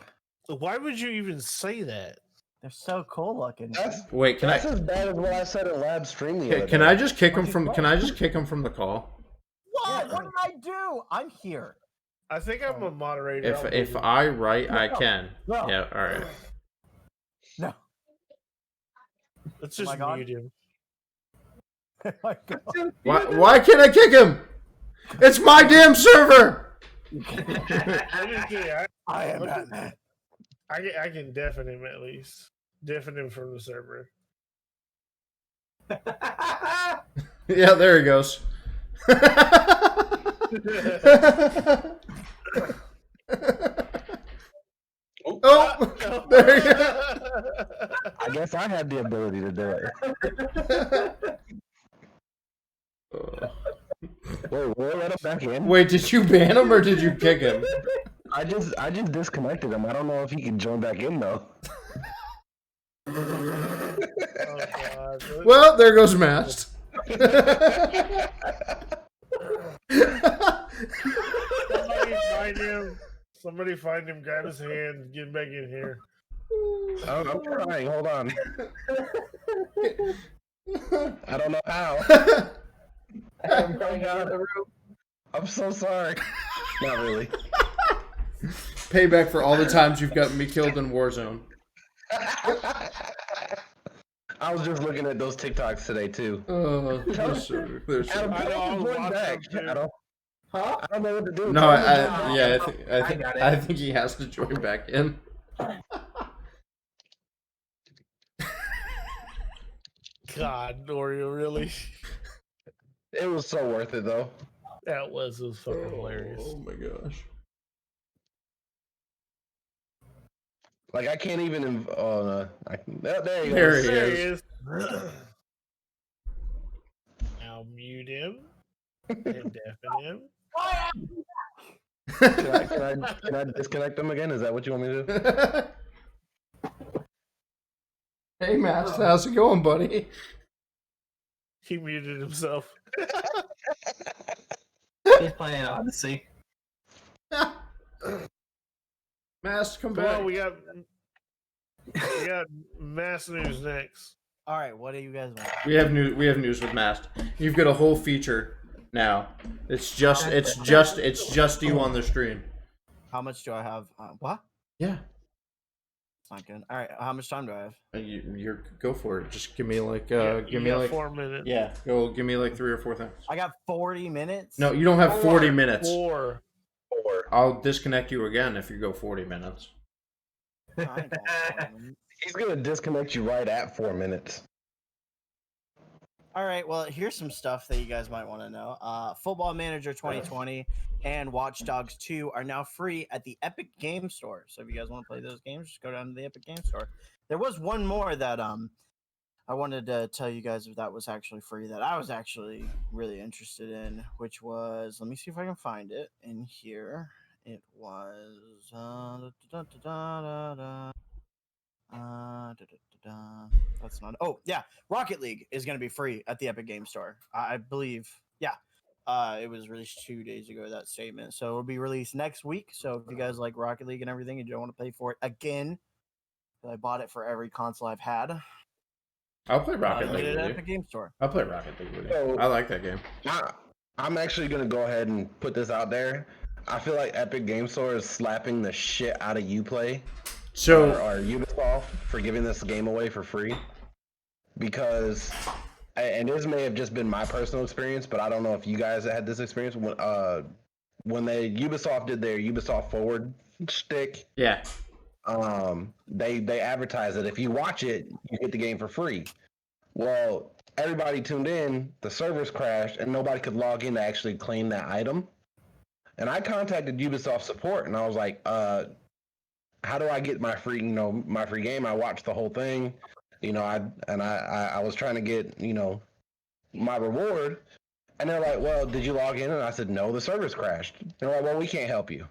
Why would you even say that? They're so cool looking. Wait, That's as bad as what I said in lab stream the other day. Can I just kick him from? Can I just kick him from the call? What? What did I do? I'm here. I think I'm a moderator. If I write, I can. No. Yeah. All right. No. Let's just mute him. Why can't I kick him? It's my damn server. I am Batman. I can deafen him at least. Deafen him from the server. Yeah, there he goes. Oh, there you go. I guess I had the ability to do it. Wait, we'll let him back in. Wait, did you ban him or did you kick him? I just disconnected him. I don't know if he can join back in though. Well, there goes Mast. Somebody find him, grab his hand, get him back in here. I'm trying. Hold on. I don't know how. I'm coming out of the room. I'm so sorry. Not really. Payback for all the times you've gotten me killed in Warzone. I was just looking at those TikToks today too. Adam, huh? I don't know what to do. No, I think he has to join back in. God, Norio, really? It was so worth it though. That was fucking hilarious. Oh my gosh. Like I can't even. Oh no! There he There goes. he There he is. is. I'll mute him and deafen him. Can I disconnect him again? Is that what you want me to do? Hey, Matt, how's it going, buddy? He muted himself. He's playing Odyssey. Mass, come Come back. on, we got mass news next. All right, what do you guys want? We have news with Mast. You've got a whole feature now. It's just you on the stream. How much do I have? What? Yeah. It's not good. All right, how much time do I have? You're go for it. Just give me like You give me got like 4 minutes. yeah. Go give me like 3 or 4 things. I got 40 minutes. No, you don't have 40 minutes. 4. I'll disconnect you again if you go 40 minutes. No, I ain't going 40 minutes. He's gonna disconnect you right at 4 minutes. All right, well, here's some stuff that you guys might want to know. Football Manager 2020 and Watch Dogs 2 are now free at the Epic Game Store. So if you guys want to play those games, just go down to the Epic Game Store. There was one more that I wanted to tell you guys if that was actually free that I was actually really interested in, which was, let me see if I can find it in here. It was that's not. Oh yeah, Rocket League is going to be free at the Epic Game Store. I believe. Yeah, it was released 2 days ago. That statement. So it'll be released next week. So if you guys like Rocket League and everything, and you don't want to pay for it again, I bought it for every console I've had. I'll play Rocket Get League it with at you. Epic Game Store. I'll play Rocket League with you. So- I like that game. I'm actually gonna go ahead and put this out there. I feel like Epic Game Store is slapping the shit out of Uplay So or Ubisoft for giving this game away for free. Because, and this may have just been my personal experience, but I don't know if you guys had this experience when Ubisoft did their Ubisoft Forward stick. yeah. They advertise that if you watch it, you get the game for free. Well, everybody tuned in, the servers crashed, and nobody could log in to actually claim that item. And I contacted Ubisoft support, and I was like, "How do I get my free, my free game?" I watched the whole thing, I was trying to get, my reward. And they're like, "Well, did you log in?" And I said, "No, the servers crashed." They're like, "Well, we can't help you."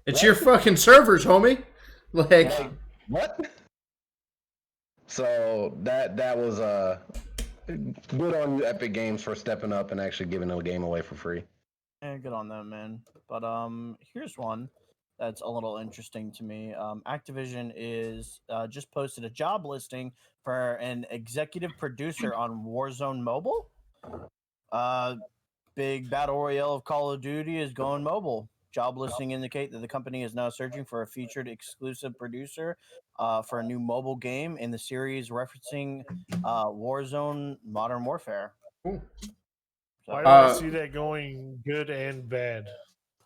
It's your fucking servers, homie. Like, What? So that was good on you, Epic Games, for stepping up and actually giving the game away for free. Yeah, good on them, man. But here's one that's a little interesting to me. Activision is just posted a job listing for an executive producer on Warzone Mobile. Big battle royale of Call of Duty is going mobile. Job listing indicate that the company is now searching for a featured exclusive producer for a new mobile game in the series referencing Warzone Modern Warfare. cool. Why do I see that going good and bad?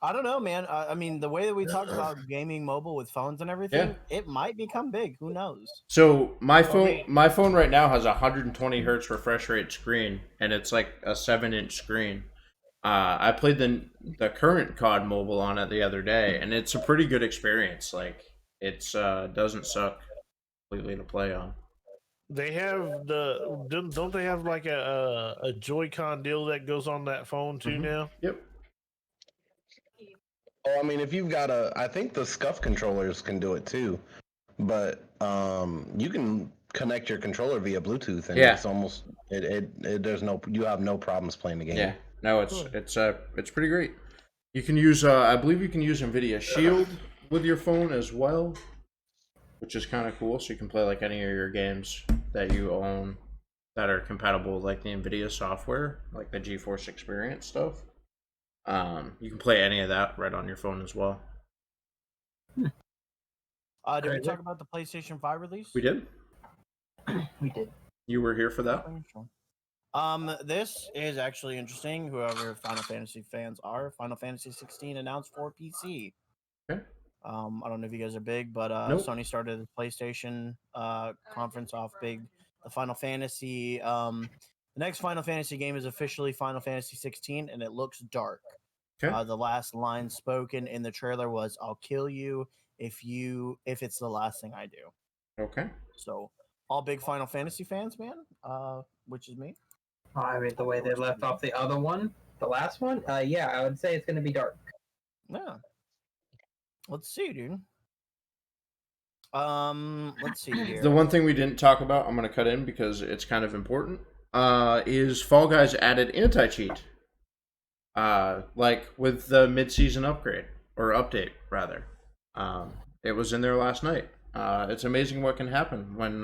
I don't know, man. I mean, the way that we talk about gaming mobile with phones and everything, Yeah. it might become big. Who knows? So my phone right now has a 120 hertz refresh rate screen, and it's like a 7-inch screen. I played the current COD Mobile on it the other day, and it's a pretty good experience. Like, it's doesn't suck completely to play on. They have don't they have like a Joy-Con deal that goes on that phone too now? Yep. Oh, I mean, if you've got I think the SCUF controllers can do it too, but you can connect your controller via Bluetooth, and it's almost you have no problems playing the game. Yeah. No, it's pretty great. You can use I believe you can use NVIDIA Shield with your phone as well, which is kind of cool. So you can play like any of your games that you own that are compatible with like the NVIDIA software, like the GeForce Experience stuff. You can play any of that right on your phone as well. Did we talk about the PlayStation 5 release? We did. We did. You were here for that. This is actually interesting. Whoever Final Fantasy fans are, Final Fantasy 16 announced for PC. Okay. I don't know if you guys are big, but Nope. Sony started the PlayStation conference off big. The Final Fantasy, the next Final Fantasy game is officially Final Fantasy 16, and it looks dark. Okay. The last line spoken in the trailer was, "I'll kill you if it's the last thing I do. Okay. So all big Final Fantasy fans, man, which is me. I mean, the way they left off the other one, the last one, yeah, I would say it's going to be dark. Yeah. Let's see, dude. Let's see here. The one thing we didn't talk about, I'm going to cut in because it's kind of important, is Fall Guys added anti-cheat. Like with the mid-season upgrade, or update, rather. It was in there last night. It's amazing what can happen when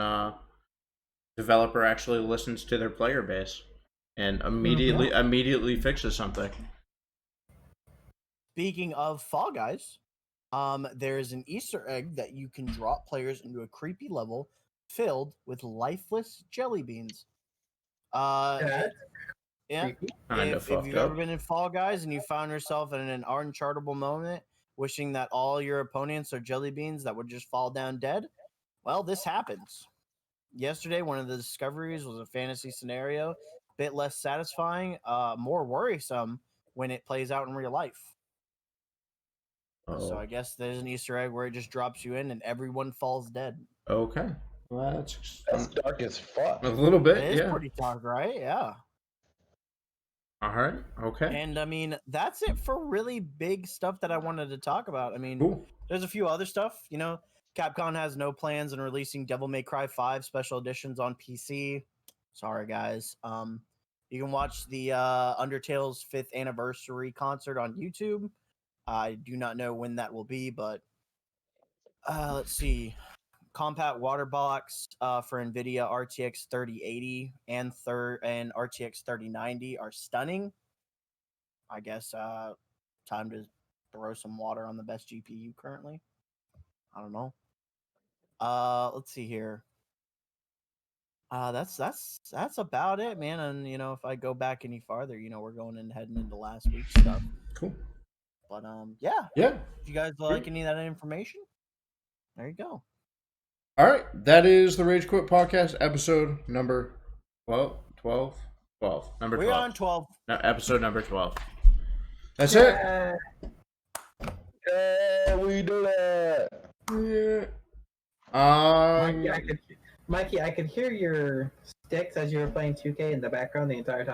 developer actually listens to their player base and immediately fixes something. Speaking of Fall Guys, there is an Easter egg that you can drop players into a creepy level filled with lifeless jelly beans. Yeah. If you've ever been in Fall Guys and you found yourself in an unchartable moment, wishing that all your opponents are jelly beans that would just fall down dead, well, this happens. Yesterday, one of the discoveries was a fantasy scenario, a bit less satisfying, more worrisome when it plays out in real life. So I guess there's an Easter egg where it just drops you in and everyone falls dead. Okay. Well, that's dark as fuck. A little bit, it is pretty dark, right? Yeah. All right. Okay. And I mean, that's it for really big stuff that I wanted to talk about. I mean, there's a few other stuff. You know, Capcom has no plans on releasing Devil May Cry 5 special editions on PC. Sorry, guys. You can watch the Undertale's 5th anniversary concert on YouTube. I do not know when that will be, but let's see. Compact water box for NVIDIA RTX 3080 and RTX 3090 are stunning. I guess time to throw some water on the best GPU currently. I don't know. Let's see here. That's about it, man. And you know, if I go back any farther, you know, we're heading into last week's stuff. Cool. But yeah. If you guys like any of that information, there you go. All right, that is the Rage Quit Podcast, episode number 12. Number 12. We're on 12. No, episode number 12. That's it. Yeah, we do that. Yeah. Mikey, I could hear your sticks as you were playing 2K in the background the entire time.